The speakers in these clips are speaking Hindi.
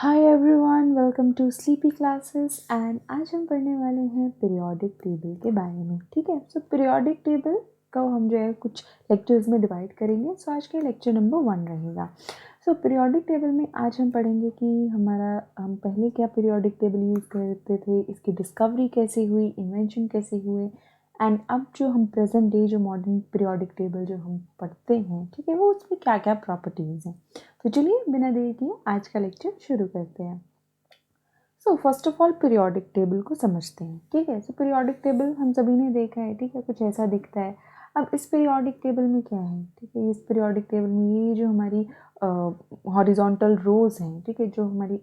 Hi everyone, welcome to sleepy classes and आज हम पढ़ने वाले हैं पीरियोडिक टेबल के बारे में। ठीक है, सो पीरियोडिक टेबल को हम जो है कुछ लेक्चर्स में डिवाइड करेंगे। सो आज के लेक्चर नंबर 1 रहेगा। सो पीरियोडिक टेबल में आज हम पढ़ेंगे कि हम पहले क्या पीरियोडिक टेबल यूज़ करते थे, इसकी डिस्कवरी कैसे हुई, इन्वेंशन कैसे हुए, एंड अब जो हम प्रेजेंट डे जो मॉडर्न पीरियोडिक टेबल जो हम पढ़ते हैं, ठीक है, वो उसमें क्या क्या प्रॉपर्टीज़ हैं। तो चलिए बिना देरी किए आज का लेक्चर शुरू करते हैं। So first of all periodic table को समझते हैं। ठीक है, सो पीरियोडिक टेबल हम सभी ने देखा है। ठीक है, कुछ ऐसा दिखता है। अब इस पीरियोडिक टेबल में क्या है, ठीक है, इस पीरियोडिक टेबल में ये जो हमारी हॉरिजॉन्टल रोज हैं, ठीक है, जो हमारी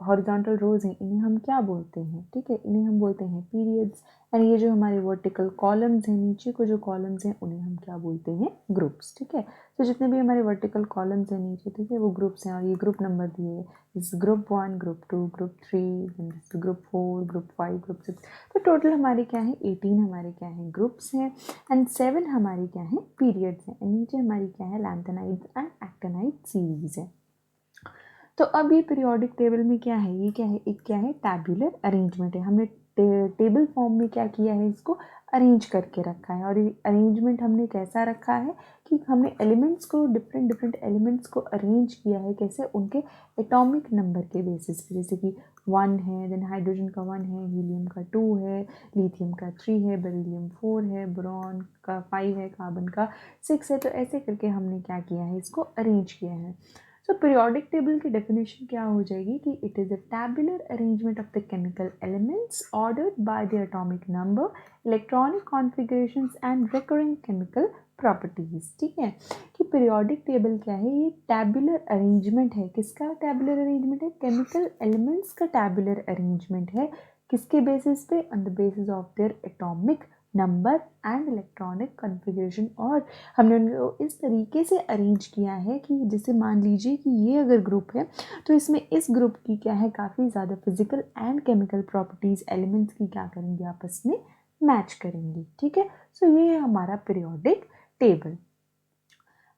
हॉरिजॉन्टल रोज हैं, इन्हें हम क्या बोलते हैं, ठीक है, इन्हें हम बोलते हैं पीरियड्स। एंड ये जो हमारे वर्टिकल कॉलम्स हैं, नीचे को जो कॉलम्स हैं, उन्हें हम क्या बोलते हैं, ग्रुप्स। ठीक है, तो जितने भी हमारे वर्टिकल कॉलम्स हैं नीचे, ठीक है, वो ग्रुप्स हैं और ये ग्रुप नंबर दिए हैं। This group 1, group 2, group 3, group 4, group 5, group 6। तो टोटल हमारे क्या है, 18 हमारे क्या है, ग्रुप्स हैं एंड 7 हमारी क्या है, पीरियड्स हैं। नीचे हमारी क्या है, लैंथेनाइड्स एंड एक्टिनाइड सीरीज है। तो अब ये पीरियोडिक टेबल में क्या है, ये क्या है, एक क्या है, टैब्यूलर अरेंजमेंट है। हमने टेबल फॉर्म में क्या किया है, इसको अरेंज करके रखा है। और ये अरेंजमेंट हमने कैसा रखा है कि हमने एलिमेंट्स को, डिफरेंट डिफरेंट एलिमेंट्स को अरेंज किया है। कैसे, उनके एटॉमिक नंबर के बेसिस पे। जैसे कि 1 है, देन हाइड्रोजन का 1 है, हीलियम का 2 है, लिथियम का 3 है, बेरिलियम 4 है, बोरॉन का 5 है, कार्बन का 6 है। तो ऐसे करके हमने क्या किया है, इसको अरेंज किया है। सो पीरियोडिक टेबल की डेफिनेशन क्या हो जाएगी कि it is a tabular arrangement of the chemical elements ordered by the atomic number, electronic configurations and recurring chemical properties. ठीक है, कि पीरियोडिक टेबल क्या है, ये टैबुलर अरेंजमेंट है। किसका टैबुलर अरेंजमेंट है, केमिकल एलिमेंट्स का टैबुलर अरेंजमेंट है। किसके बेसिस पे, on the basis of their atomic number and electronic configuration. और हमने उनको इस तरीके से अरेंज किया है कि जैसे मान लीजिए कि ये अगर ग्रुप है, तो इसमें इस ग्रुप की क्या है, काफ़ी ज़्यादा physical and chemical properties elements की क्या करेंगे, आपस में मैच करेंगी। ठीक है, सो ये है हमारा पीरियोडिक टेबल।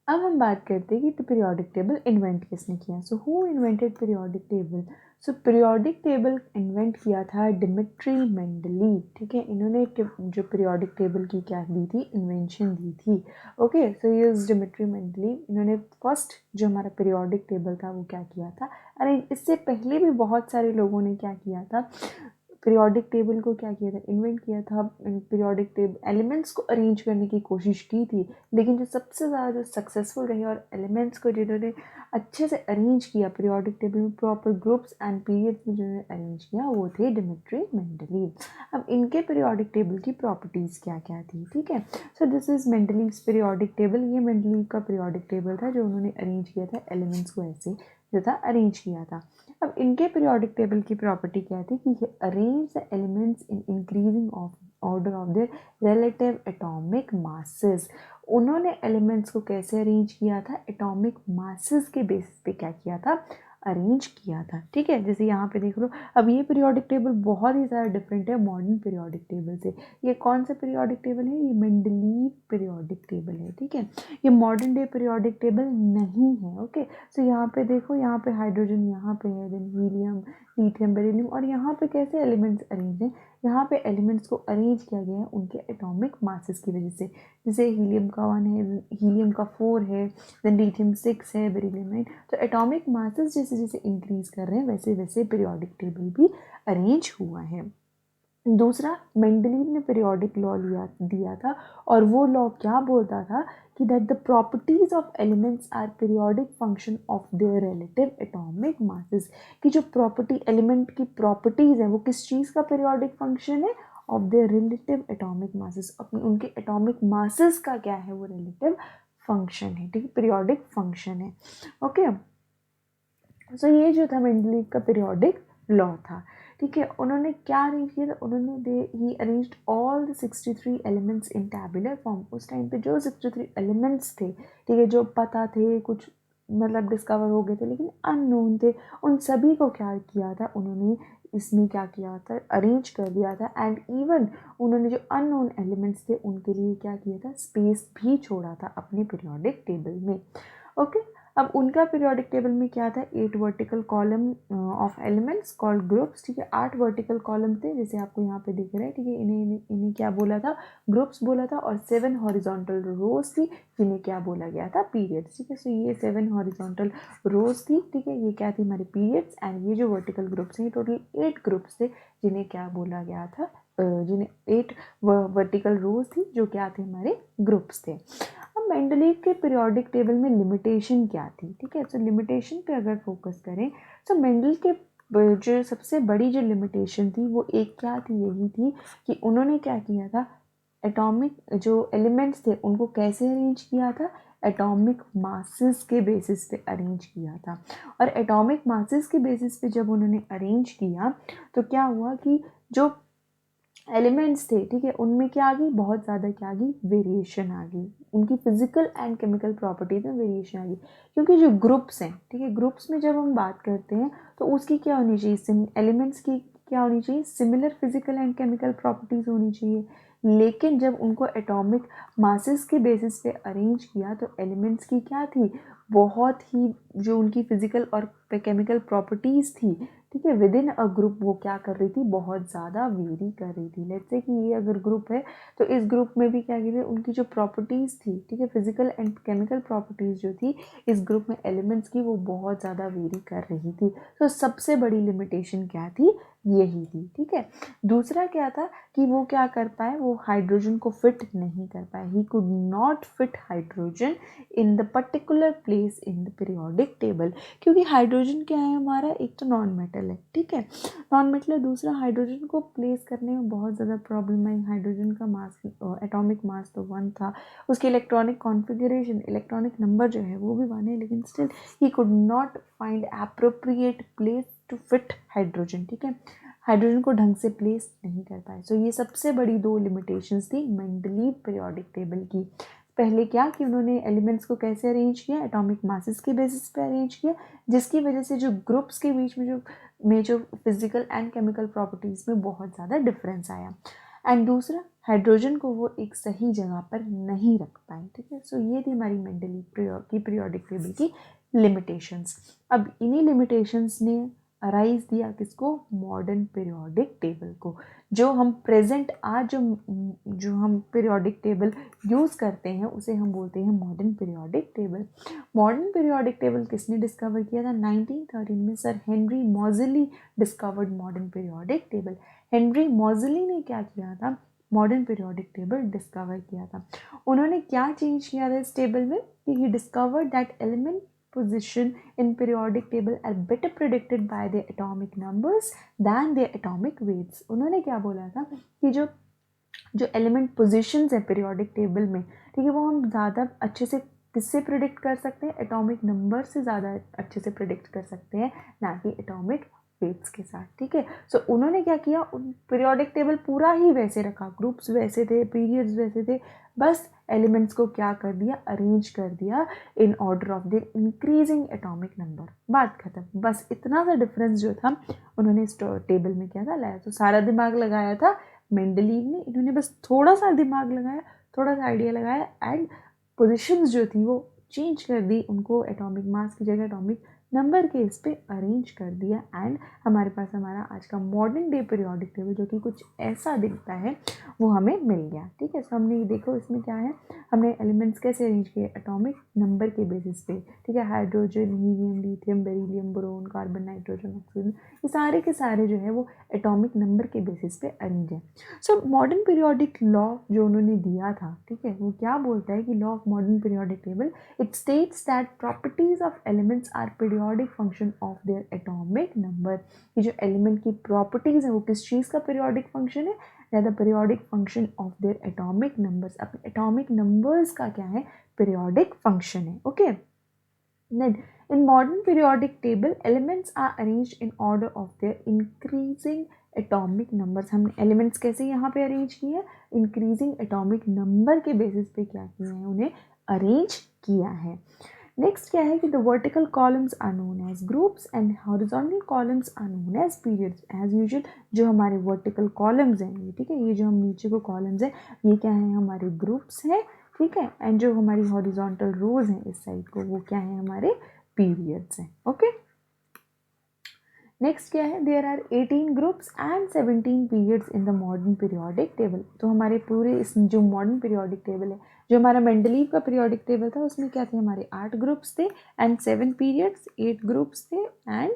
अब हम बात करते हैं कि पीरियोडिक टेबल इन्वेंट किसने किया। So who invented periodic table. So periodic table invent किया था डिमिट्री मेंडलीव। ठीक है, इन्होंने जो पीरियोडिक टेबल की क्या दी थी, इन्वेंशन दी थी। ओके, सो ये डिमिट्री मेंडलीव, इन्होंने फर्स्ट जो हमारा पीरियोडिक टेबल था वो क्या किया था। अरे इससे पहले भी बहुत सारे लोगों ने क्या किया था, पीरियोडिक टेबल को क्या किया था, इन्वेंट किया था। पीरियोडिक टेबल एलिमेंट्स को अरेंज करने की कोशिश की थी, लेकिन जो सबसे ज़्यादा जो सक्सेसफुल रही और एलिमेंट्स को जिन्होंने अच्छे से अरेंज किया पीरियोडिक टेबल में, प्रॉपर ग्रुप्स एंड पीरियड्स में जिन्होंने अरेंज किया, वो थे डिमिट्री मेंडलीव। अब इनके पीरियोडिक टेबल की प्रॉपर्टीज़ क्या क्या थी। ठीक है, so this is Mendeleev's periodic table. ये मेंडलीव का पीरियोडिक टेबल था जो उन्होंने अरेंज किया था, एलिमेंट्स को ऐसे जो था अरेंज किया था। अब इनके पीरियोडिक टेबल की प्रॉपर्टी क्या थी कि arrange the elements in increasing of order of their relative atomic masses. उन्होंने एलिमेंट्स को कैसे अरेंज किया था, एटॉमिक मासेस के बेसिस पे क्या किया था, अरेंज किया था। ठीक है, जैसे यहाँ पे देख लो, अब ये पीरियोडिक टेबल बहुत ही ज़्यादा डिफरेंट है मॉडर्न पीरियोडिक टेबल से। ये कौन सा पीरियोडिक टेबल है, ये मेंडलीव पीरियोडिक टेबल है। ठीक है, ये मॉडर्न डे पीरियोडिक टेबल नहीं है। ओके, सो यहाँ पे देखो, यहाँ पे हाइड्रोजन यहाँ पे है, देन हीलियम, लिथियम, बेरिलियम, और यहाँ पे कैसे एलिमेंट्स अरेंज हैं, यहाँ पे एलिमेंट्स को अरेंज किया गया है उनके एटॉमिक मासेस की वजह से। जैसे हीलियम का 1 है, हीलियम का 4 है, देन लिथियम 6 है, बेरिलियम 9। तो एटॉमिक मासेस जैसे जैसे इंक्रीज कर रहे हैं, वैसे वैसे पीरियोडिक टेबल भी अरेंज हुआ है। दूसरा, मेंडलीव ने पीरियोडिक लॉ दिया था, और वो लॉ क्या बोलता था कि that the properties of elements are periodic function of their relative atomic masses. कि जो प्रॉपर्टी, एलिमेंट की प्रॉपर्टीज है, वो किस चीज़ का पीरियोडिक फंक्शन है, of their relative atomic masses. अपने उनके एटॉमिक मासेस का क्या है, वो रिलेटिव फंक्शन है। ठीक है, पीरियोडिक फंक्शन है। ओके, सो ये जो था मेंडलीव का पीरियोडिक लॉ था। ठीक है, उन्होंने क्या अरेंज किया था, उन्होंने दे ही arranged all the 63 elements in tabular form. उस टाइम पे जो 63 एलिमेंट्स थे, ठीक है, जो पता थे, कुछ मतलब डिस्कवर हो गए थे लेकिन अननोन थे, उन सभी को क्या किया था, उन्होंने इसमें क्या किया था, अरेंज कर दिया था। एंड इवन उन्होंने जो अननोन एलिमेंट्स थे उनके लिए क्या किया था, स्पेस भी छोड़ा था अपने पीरियोडिक टेबल में। ओके, अब उनका पीरियोडिक टेबल में क्या था, 8 vertical column of elements called groups, ठीक है, 8 वर्टिकल कॉलम थे जैसे आपको यहाँ पे दिख रहे हैं, ठीक है, इन्हें क्या बोला था, ग्रुप्स बोला था, और 7 हॉरिजॉन्टल रोज थी जिन्हें क्या बोला गया था, पीरियड्स, ठीक है। सो ये 7 हॉरिजॉन्टल रोज थी, ठीक है, ये क्या थी हमारी पीरियड्स, एंड ये जो वर्टिकल ग्रुप्स हैं टोटल 8 ग्रुप्स थे जिन्हें क्या बोला गया था, जिन्हें 8 वर्टिकल रोज थी जो क्या थे, हमारे ग्रुप्स थे। अब मेंडलीव के पीरियोडिक टेबल में लिमिटेशन क्या थी, ठीक है, तो लिमिटेशन पे अगर फोकस करें तो मेंडल के जो सबसे बड़ी जो लिमिटेशन थी वो एक क्या थी, यही थी कि उन्होंने क्या किया था, एटॉमिक जो एलिमेंट्स थे उनको कैसे अरेंज किया था, एटॉमिक मासेस के बेसिस पे अरेंज किया था। और एटॉमिक मासेस के बेसिस पे जब उन्होंने अरेंज किया तो क्या हुआ कि जो एलिमेंट्स थे, ठीक है, उनमें क्या आ गई, बहुत ज़्यादा क्या आ गई, वेरिएशन आ गई, उनकी फिजिकल एंड केमिकल प्रॉपर्टीज में वेरिएशन आ गई, क्योंकि जो ग्रुप्स हैं, ठीक है, ग्रुप्स में जब हम बात करते हैं तो उसकी क्या होनी चाहिए, एलिमेंट्स की क्या होनी चाहिए, similar physical and chemical properties होनी चाहिए। लेकिन जब उनको एटॉमिक मासेस के बेसिस पे अरेंज किया तो एलिमेंट्स की क्या थी, बहुत ही जो उनकी फिजिकल और केमिकल प्रॉपर्टीज थी, ठीक है, विद इन अ ग्रुप वो क्या कर रही थी, बहुत ज़्यादा वेरी कर रही थी। लेट्स से कि ये अगर ग्रुप है तो इस ग्रुप में भी क्या कीजिए, उनकी जो प्रॉपर्टीज़ थी, ठीक है, फिजिकल एंड केमिकल प्रॉपर्टीज़ जो थी इस ग्रुप में एलिमेंट्स की, वो बहुत ज़्यादा वेरी कर रही थी। तो सबसे बड़ी लिमिटेशन क्या थी, यही थी, ठीक है। दूसरा क्या था कि वो क्या कर पाए, वो हाइड्रोजन को फिट नहीं कर पाए, ही could not fit hydrogen in the particular place in the periodic table, क्योंकि हाइड्रोजन क्या है हमारा, एक तो नॉन मेटल है, ठीक है, नॉन मेटल है, दूसरा हाइड्रोजन को प्लेस करने में बहुत ज़्यादा प्रॉब्लम आई। हाइड्रोजन का मास, एटॉमिक मास तो 1 था, उसकी इलेक्ट्रॉनिक कॉन्फ़िगरेशन, इलेक्ट्रॉनिक नंबर जो है वो भी 1 है, लेकिन still he could not find appropriate place to fit hydrogen, ठीक है, हाइड्रोजन को ढंग से प्लेस नहीं कर पाए। सो ये सबसे बड़ी 2 लिमिटेशंस थी मेंडलीव पीरियोडिक टेबल की। पहले क्या कि उन्होंने एलिमेंट्स को कैसे अरेंज किया, एटॉमिक मासेस के बेसिस पे अरेंज किया, जिसकी वजह से जो ग्रुप्स के बीच में जो फिजिकल एंड केमिकल प्रॉपर्टीज में बहुत ज़्यादा डिफरेंस आया। एंड दूसरा, हाइड्रोजन को वो एक सही जगह पर नहीं रख पाए, ठीक है। सो ये थी हमारी मेंडलीव की पीरियोडिक टेबल की लिमिटेशंस। अब इन्हीं लिमिटेशंस ने अराइज दिया किसको, मॉडर्न पीरियोडिक टेबल को। जो हम प्रेजेंट आज जो हम पीरियोडिक टेबल यूज़ करते हैं उसे हम बोलते हैं modern periodic table. Modern periodic table किसने डिस्कवर किया था, 1913 में sir Henry Moseley discovered modern periodic table. Henry Moseley ने क्या किया था, मॉडर्न पीरियोडिक टेबल डिस्कवर किया था। उन्होंने क्या चेंज किया था इस टेबल में कि he discovered that element position in periodic table are better predicted by their atomic numbers than their atomic weights। उन्होंने क्या बोला था कि जो एलिमेंट पोजीशंस है पीरियोडिक टेबल में, ठीक है, वो हम ज़्यादा अच्छे से किससे प्रिडिक्ट कर सकते हैं, एटॉमिक नंबर से ज़्यादा अच्छे से प्रिडिक्ट कर सकते हैं, ना कि एटॉमिक वेट्स के साथ, ठीक है। सो उन्होंने क्या किया, पीरियोडिक टेबल पूरा ही वैसे रखा, ग्रुप्स वैसे थे, पीरियड्स वैसे थे, बस एलिमेंट्स को क्या कर दिया, अरेंज कर दिया in order of their increasing atomic number, बात खत्म। बस इतना सा डिफरेंस जो था उन्होंने इस टेबल में क्या था लाया। तो सारा दिमाग लगाया था मेंडलीव ने, इन्होंने बस थोड़ा सा दिमाग लगाया, थोड़ा सा आइडिया लगाया एंड पोजीशंस जो थी वो चेंज कर दी, उनको एटॉमिक मास की जगह एटॉमिक नंबर के इस पे अरेंज कर दिया, एंड हमारे पास हमारा आज का मॉडर्न डे पीरियोडिक टेबल जो कि कुछ ऐसा दिखता है वो हमें मिल गया, ठीक है। सो हमने ये देखो इसमें क्या है, हमने एलिमेंट्स कैसे अरेंज किए, एटॉमिक नंबर के बेसिस पे, ठीक है, hydrogen, helium, lithium, beryllium, boron, carbon, nitrogen, oxygen, ये सारे के सारे जो है वो एटॉमिक नंबर के बेसिस पे अरेंज है। सो मॉडर्न पीरियोडिक लॉ जो उन्होंने दिया था, ठीक है, वो क्या बोलता है कि law of modern periodic table, it states that properties of elements are periodic function of their atomic number. ये जो एलिमेंट की प्रॉपर्टीज है वो किस चीज़ का पीरियोडिक फंक्शन है, the periodic function of their atomic numbers, अपने एटॉमिक नंबर्स का क्या है, पीरियोडिक फंक्शन है, okay. Then, in modern periodic table, elements are arranged in order of their increasing atomic numbers। हमने elements कैसे यहाँ पे arrange किए, increasing atomic number के basis पे क्या किया है, उन्हें arrange किया है। नेक्स्ट क्या है कि the vertical columns are known as groups and horizontal columns are known as periods. As usual जो हमारे वर्टिकल कॉलम्स हैं ये, ठीक है, ये जो हम नीचे को कॉलम्स हैं ये क्या है, हमारे ग्रुप्स हैं, ठीक है, एंड जो हमारी हॉरिजॉन्टल रोज हैं इस साइड को वो क्या है, हमारे पीरियड्स हैं। ओके, नेक्स्ट क्या है, there are 18 groups and 17 periods in the modern periodic table. तो हमारे पूरे इस जो मॉडर्न पीरियोडिक टेबल है, जो हमारा मेंडलीव का पीरियोडिक टेबल था उसमें क्या थे, हमारे 8 ग्रुप्स थे एंड 7 पीरियड्स, 8 ग्रुप्स थे एंड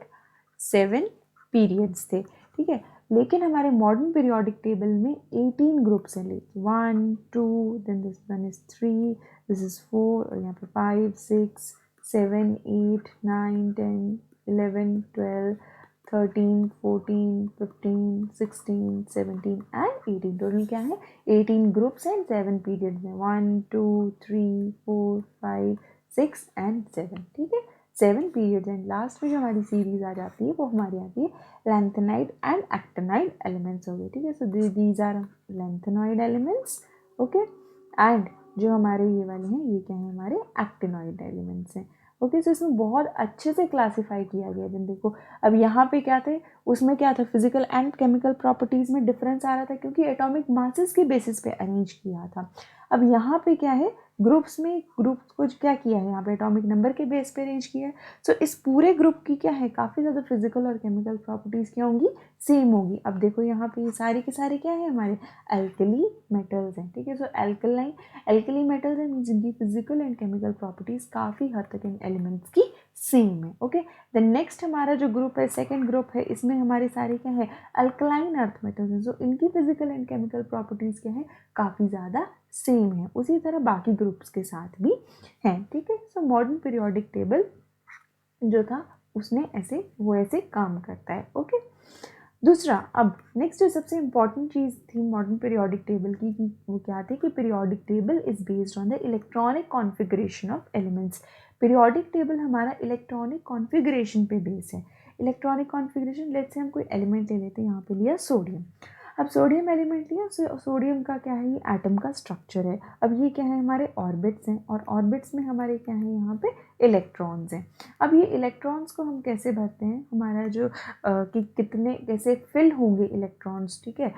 7 पीरियड्स थे। ठीक है, लेकिन हमारे मॉडर्न पीरियोडिक टेबल में 18 ग्रुप्स हैं, 1 2 then this one is 3, this is 4 और यहाँ पे 5 6 7 8 9 10 11 12 13 14 15 16 17 एंड 18। टोटल क्या है, 18 ग्रुप्स एंड 7 पीरियड्स में, 1 2 3 4 5 6 एंड 7। ठीक है, 7 पीरियड्स एंड लास्ट में जो हमारी सीरीज आ जाती है वो हमारी आती है लैंथेनाइड एंड एक्टिनाइड एलिमेंट्स हो गए। ठीक है, so these are lanthanoid elements. Okay, and जो हमारे ये वाले हैं ये क्या है, हमारे एक्टिनॉइड एलिमेंट्स हैं। ओके, सो इसमें बहुत अच्छे से क्लासीफाई किया गया है। देखो अब यहाँ पे क्या थे, उसमें क्या था, फिजिकल एंड केमिकल प्रॉपर्टीज में डिफरेंस आ रहा था क्योंकि एटॉमिक मासेस के बेसिस पे अरेंज किया था। अब यहाँ पे क्या है, ग्रुप्स में ग्रुप्स को क्या किया है, यहाँ पे एटॉमिक नंबर के बेस पे अरेंज किया है। सो इस पूरे ग्रुप की क्या है, काफ़ी ज़्यादा फिजिकल और केमिकल प्रॉपर्टीज़ क्या होंगी, सेम होगी। अब देखो यहाँ पे ये सारे के सारे क्या है, हमारे एल्कली मेटल्स हैं। ठीक है, सो एल्कली मेटल्स हैं मीन्स इनकी फिजिकल एंड केमिकल प्रॉपर्टीज़ काफ़ी हद तक इन एलिमेंट्स की सेम है। ओके, द नेक्स्ट हमारा जो ग्रुप है, सेकेंड ग्रुप है, इसमें हमारे सारे क्या है, अल्कलाइन अर्थ मेटल्स हैं। सो इनकी फिजिकल एंड केमिकल प्रॉपर्टीज़ क्या है, काफ़ी ज़्यादा सेम है, उसी तरह बाकी ग्रुप्स के साथ भी हैं। ठीक है, सो मॉडर्न पीरियोडिक टेबल जो था उसने ऐसे काम करता है। ओके, दूसरा, अब नेक्स्ट जो सबसे इंपॉर्टेंट चीज़ थी मॉडर्न पीरियोडिक टेबल की, कि वो क्या थी कि periodic table is based on the electronic configuration of elements. Periodic table हमारा इलेक्ट्रॉनिक कॉन्फ़िगरेशन पे बेस है। इलेक्ट्रॉनिक कॉन्फ़िगरेशन, लेट्स से हम कोई एलिमेंट ले लेते हैं, यहाँ पे लिया सोडियम। अब सोडियम एलिमेंट लिया, सोडियम का क्या है, ये एटम का स्ट्रक्चर है। अब ये क्या है, हमारे ऑर्बिट्स हैं और ऑर्बिट्स में हमारे क्या है, यहाँ पे इलेक्ट्रॉन्स हैं। अब ये इलेक्ट्रॉन्स को हम कैसे भरते हैं, हमारा जो कि कितने कैसे फिल होंगे इलेक्ट्रॉन्स। ठीक है,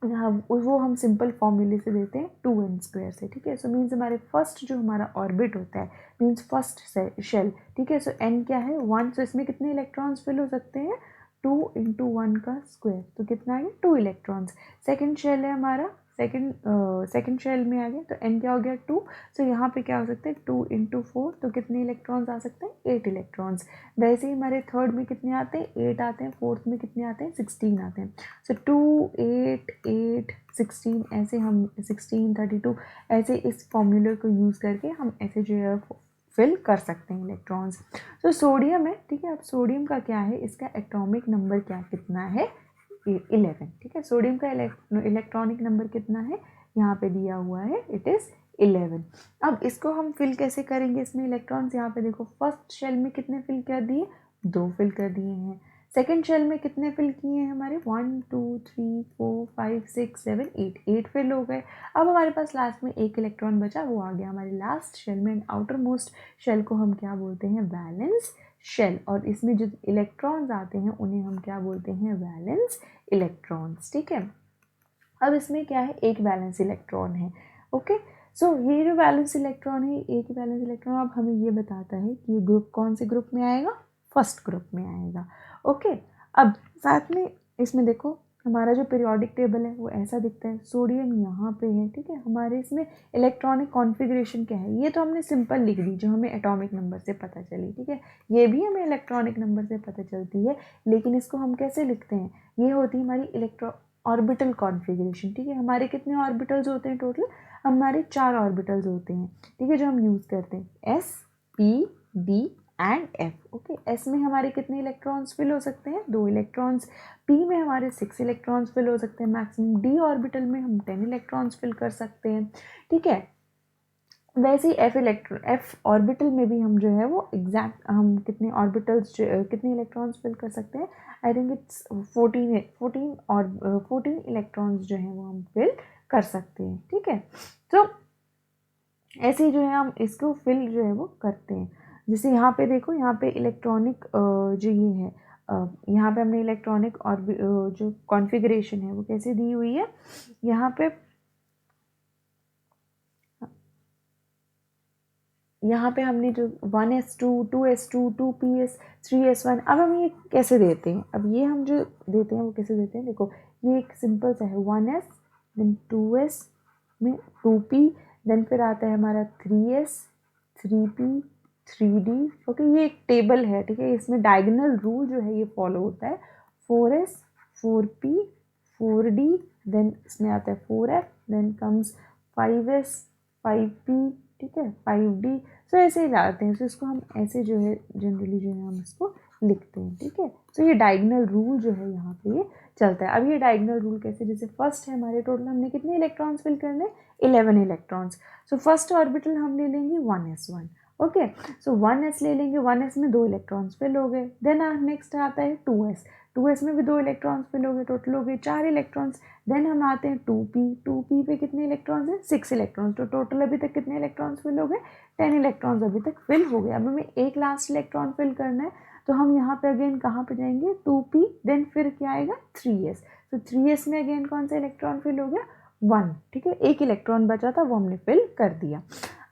वो हम सिंपल फॉर्मूले से देते हैं 2n² से। ठीक है, सो मीन्स हमारे फर्स्ट जो हमारा ऑर्बिट होता है मीन्स फर्स्ट शेल। ठीक है, सो n क्या है, 1। सो इसमें कितने इलेक्ट्रॉन्स फिल हो सकते हैं, 2 × 1 का स्क्वायर, तो कितना आएगा, 2 इलेक्ट्रॉन्स। सेकेंड शेल है हमारा, सेकेंड शेल में आ गया तो n क्या हो गया, 2। सो यहाँ पे क्या हो सकता है, 2 × 4, तो कितने इलेक्ट्रॉन्स आ सकते हैं, 8 इलेक्ट्रॉन्स। वैसे ही हमारे थर्ड में कितने आते हैं, 8 आते हैं, फोर्थ में कितने आते हैं, 16 आते हैं। सो 2 8 8 16 ऐसे हम 16 32 ऐसे इस फॉर्मूले को यूज़ करके हम ऐसे जो है फिल कर सकते हैं इलेक्ट्रॉन्स। तो सोडियम है। ठीक है, अब सोडियम का क्या है, इसका एटॉमिक नंबर क्या कितना है, 11। ठीक है, सोडियम का इलेक्ट्रॉनिक नंबर कितना है, यहाँ पे दिया हुआ है, इट इज़ 11। अब इसको हम फिल कैसे करेंगे, इसमें इलेक्ट्रॉन्स, यहाँ पे देखो फर्स्ट शेल में कितने फिल कर दिए, 2 फिल कर दिए हैं। सेकेंड शेल में कितने फिल किए हैं हमारे, 1 2 3 4 5 6 7 8 फिल हो गए। अब हमारे पास लास्ट में एक इलेक्ट्रॉन बचा, वो आ गया हमारे लास्ट शेल में। आउटर मोस्ट शेल को हम क्या बोलते हैं, वैलेंस शेल, और इसमें जो इलेक्ट्रॉन्स आते हैं उन्हें हम क्या बोलते हैं, वैलेंस इलेक्ट्रॉन्स। ठीक है, अब इसमें क्या है, एक वैलेंस इलेक्ट्रॉन है। ओके, सो ये जो वैलेंस इलेक्ट्रॉन है, एक वैलेंस इलेक्ट्रॉन अब हमें ये बताता है कि ये ग्रुप कौन से ग्रुप में आएगा, फर्स्ट ग्रुप में आएगा। ओके, अब साथ में इसमें देखो हमारा जो पीरियोडिक टेबल है वो ऐसा दिखता है, सोडियम यहाँ पे है। ठीक है, हमारे इसमें इलेक्ट्रॉनिक कॉन्फ़िगरेशन क्या है, ये तो हमने सिंपल लिख दी जो हमें एटॉमिक नंबर से पता चली। ठीक है, ये भी हमें इलेक्ट्रॉनिक नंबर से पता चलती है, लेकिन इसको हम कैसे लिखते हैं, ये होती है हमारी ऑर्बिटल कॉन्फ़िगरेशन। ठीक है, हमारे कितने ऑर्बिटल्स होते हैं टोटल, हमारे 4 ऑर्बिटल्स होते हैं। ठीक है, जो हम यूज़ करते हैं, S P D and F। Okay, S में हमारे कितने इलेक्ट्रॉन्स फिल हो सकते हैं, 2 इलेक्ट्रॉन्स। P में हमारे 6 इलेक्ट्रॉन्स फिल हो सकते हैं मैक्सिमम। D ऑर्बिटल में हम 10 इलेक्ट्रॉन्स फिल कर सकते हैं। ठीक है, वैसे ही F ऑर्बिटल में भी हम जो है वो एग्जैक्ट हम कितने ऑर्बिटल्स कितने इलेक्ट्रॉन्स फिल कर सकते हैं, आई थिंक इट्स 14 और 14 इलेक्ट्रॉन्स जो है वो हम फिल कर सकते हैं। ठीक है, तो ऐसे ही जो है हम इसको फिल जो है वो करते हैं। जैसे यहाँ पे देखो, यहाँ पे इलेक्ट्रॉनिक जो ये है, यहाँ पे हमने इलेक्ट्रॉनिक और जो कॉन्फ़िगरेशन है वो कैसे दी हुई है, यहाँ पे यहाँ पे हमने जो 1s2 2s2 2ps 3s1, अब हम ये कैसे देते हैं, अब ये हम जो देते हैं वो कैसे देते हैं, देखो ये एक सिंपल सा है 1s देन 2s में 2p, देन फिर आता है हमारा 3s 3p 3d। ओके, ये एक टेबल है, ठीक है, इसमें डायगोनल रूल जो है ये फॉलो होता है 4s 4p 4d, देन इसमें आता है 4f, then comes 5s 5p, ठीक है 5d। सो ऐसे ही लाते हैं, तो इसको हम ऐसे जो है जनरली जो है हम इसको लिखते हैं, ठीक है। तो ये डायगोनल रूल जो है यहाँ पे ये चलता है। अब ये डायगोनल रूल कैसे, जैसे फर्स्ट है हमारे टोटल हमने कितने इलेक्ट्रॉन्स फिल करने, 11 इलेक्ट्रॉन्स। सो फर्स्ट ऑर्बिटल हम ले लेंगे 1s1। ओके, सो 1s ले लेंगे, 1s में 2 इलेक्ट्रॉन्स फिल हो गए। देन नेक्स्ट आता है 2s, 2s में भी 2 इलेक्ट्रॉन्स फिल हो गए, टोटल हो गए 4 इलेक्ट्रॉन्स। देन हम आते हैं 2p, 2p पे कितने इलेक्ट्रॉन्स हैं, 6 इलेक्ट्रॉन्स। तो टोटल अभी तक कितने इलेक्ट्रॉन्स फिल हो गए, 10 इलेक्ट्रॉन्स अभी तक फिल हो गए। अब हमें एक लास्ट इलेक्ट्रॉन फिल करना है, तो हम यहाँ पे अगेन कहाँ पे जाएंगे, 2p, देन फिर क्या आएगा 3s। तो 3s में अगेन कौन सा इलेक्ट्रॉन फिल हो गया, 1, ठीक है, एक इलेक्ट्रॉन बचा था वो हमने फिल कर दिया।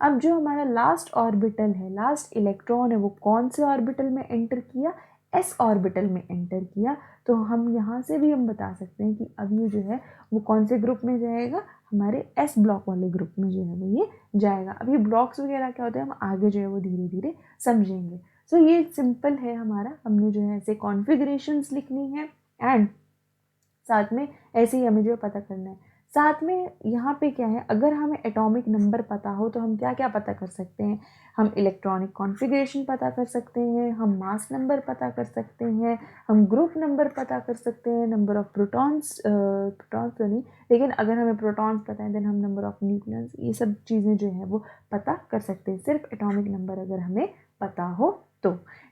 अब जो हमारा लास्ट ऑर्बिटल है, लास्ट इलेक्ट्रॉन है, वो कौन से ऑर्बिटल में एंटर किया, एस ऑर्बिटल में एंटर किया। तो हम यहाँ से भी हम बता सकते हैं कि अब ये जो है वो कौन से ग्रुप में जाएगा, हमारे एस ब्लॉक वाले ग्रुप में जो है वो ये जाएगा। अब ये ब्लॉक्स वगैरह क्या होते हैं हम आगे जो है वो धीरे धीरे समझेंगे। सो ये सिंपल है हमारा, हमने जो है ऐसे कॉन्फ़िगरेशंस लिखनी है एंड साथ में ऐसे ही हमें जो है पता करना है। साथ में यहाँ पे क्या है, अगर हमें एटॉमिक नंबर पता हो तो हम क्या क्या पता कर सकते हैं, हम इलेक्ट्रॉनिक कॉन्फ़िगरेशन पता कर सकते हैं, हम मास नंबर पता कर सकते हैं, हम ग्रुप नंबर पता कर सकते हैं, नंबर ऑफ प्रोटॉन्स तो नहीं, लेकिन अगर हमें प्रोटॉन्स पता है देन हम नंबर ऑफ न्यूक्लियस, ये सब चीज़ें जो है वो पता कर सकते हैं, सिर्फ एटॉमिक नंबर अगर हमें पता हो तो,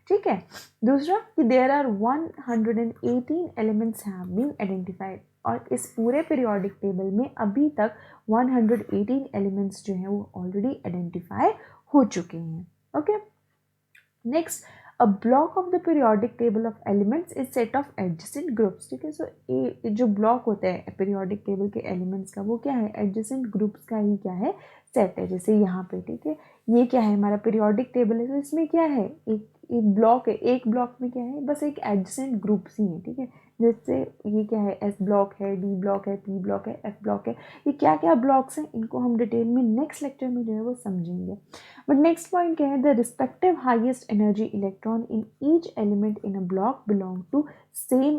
ठीक है। दूसरा कि there are 118 elements have been identified, और इस पूरे पीरियोडिक टेबल में अभी तक 118 एलिमेंट्स जो हैं वो ऑलरेडी आइडेंटिफाई हो चुके हैं। Okay, next, a block of the periodic table of elements is set of adjacent groups, ठीक है। सो ये जो ब्लॉक होता है पीरियोडिक टेबल के एलिमेंट्स का वो क्या है, एडजेसेंट ग्रुप्स का ही क्या है, सेट है। जैसे यहाँ पे, ठीक है, ये क्या है हमारा पीरियोडिक टेबल है, तो इसमें क्या है, एक ब्लॉक है, एक ब्लॉक में क्या है, बस एक एडजेसेंट ग्रुप्स ही है, ठीक है। जैसे ये क्या है, एस ब्लॉक है, डी ब्लॉक है, पी ब्लॉक है, एफ ब्लॉक है, ये क्या क्या ब्लॉक्स हैं इनको हम डिटेल में नेक्स्ट लेक्चर में जो है वो समझेंगे। बट नेक्स्ट पॉइंट क्या है, the respective highest energy electron in each element in a block belong to same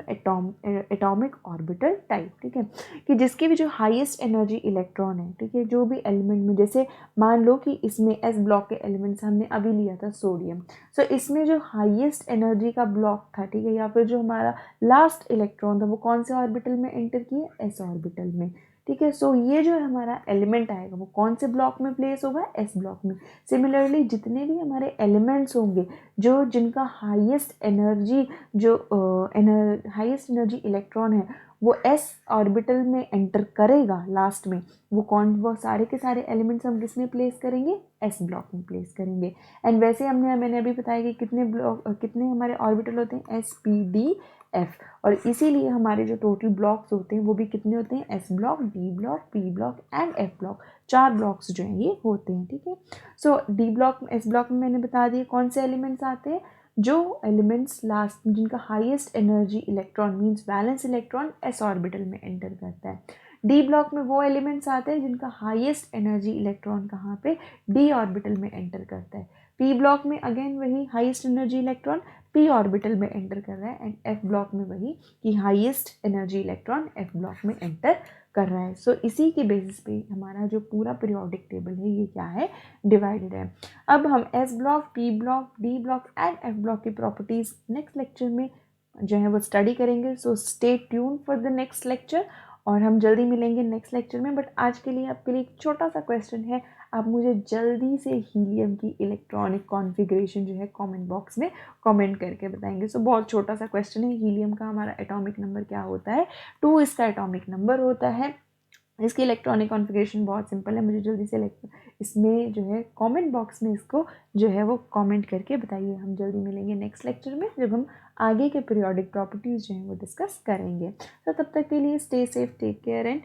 atomic orbital type, ठीक है, कि जिसकी भी जो हाईएस्ट एनर्जी इलेक्ट्रॉन है, ठीक है, जो भी एलिमेंट में, जैसे मान लो कि इसमें एस ब्लॉक के एलिमेंट्स हमने अभी लिया था सोडियम, सो इसमें जो हाईएस्ट एनर्जी का ब्लॉक था, ठीक है, या फिर जो हमारा लास्ट इलेक्ट्रॉन था वो कौन से ऑर्बिटल में एंटर किए, एस ऑर्बिटल में, ठीक है। सो ये जो हमारा एलिमेंट आएगा वो कौन से ब्लॉक में प्लेस होगा, एस ब्लॉक में। सिमिलरली जितने भी हमारे एलिमेंट्स होंगे जो जिनका हाईएस्ट एनर्जी जो हाईएस्ट एनर्जी इलेक्ट्रॉन है वो एस ऑर्बिटल में एंटर करेगा लास्ट में, वो सारे के सारे एलिमेंट्स हम किस में प्लेस करेंगे, एस ब्लॉक में प्लेस करेंगे। एंड वैसे मैंने अभी बताया कि कितने हमारे ऑर्बिटल होते हैं, एस पी डी एफ, और इसीलिए हमारे जो टोटल ब्लॉक्स होते हैं वो भी कितने होते हैं, S block, D block, P block and F block, 4 blocks जो हैं ये होते हैं, ठीक है। सो डी ब्लॉक, एस ब्लॉक में मैंने बता दिया कौन से एलिमेंट्स आते हैं, जो एलिमेंट्स लास्ट जिनका highest energy electron means valence electron S orbital में एंटर करता है। डी ब्लॉक में वो एलिमेंट्स आते हैं जिनका हाईएस्ट एनर्जी इलेक्ट्रॉन कहाँ पे, डी ऑर्बिटल में एंटर करता है। पी ब्लॉक में अगेन वही highest energy electron P orbital में एंटर कर रहा है, एंड एफ ब्लॉक में वही कि highest energy electron F block में एंटर कर रहा है। सो इसी के बेसिस पे हमारा जो पूरा पीरियोडिक टेबल है ये क्या है, डिवाइडेड है। अब हम S block, P block, D block and F block की प्रॉपर्टीज नेक्स्ट लेक्चर में जो है वो स्टडी करेंगे। So stay tune for the next lecture, और हम जल्दी मिलेंगे नेक्स्ट लेक्चर में। बट आज के लिए आपके लिए एक छोटा सा क्वेश्चन है, आप मुझे जल्दी से हीलियम की इलेक्ट्रॉनिक कॉन्फ़िगरेशन जो है कमेंट बॉक्स में कमेंट करके बताएंगे। सो बहुत छोटा सा क्वेश्चन है, हीलियम का हमारा एटॉमिक नंबर क्या होता है, 2 इसका एटॉमिक नंबर होता है। इसकी इलेक्ट्रॉनिक कॉन्फ़िगरेशन बहुत सिंपल है, मुझे जल्दी से इसमें जो है कमेंट बॉक्स में इसको जो है वो कमेंट करके बताइए। हम जल्दी मिलेंगे नेक्स्ट लेक्चर में जब हम आगे के पीरियोडिक प्रॉपर्टीज़ जो हैं वो डिस्कस करेंगे। तो तब तक के लिए stay safe, take care and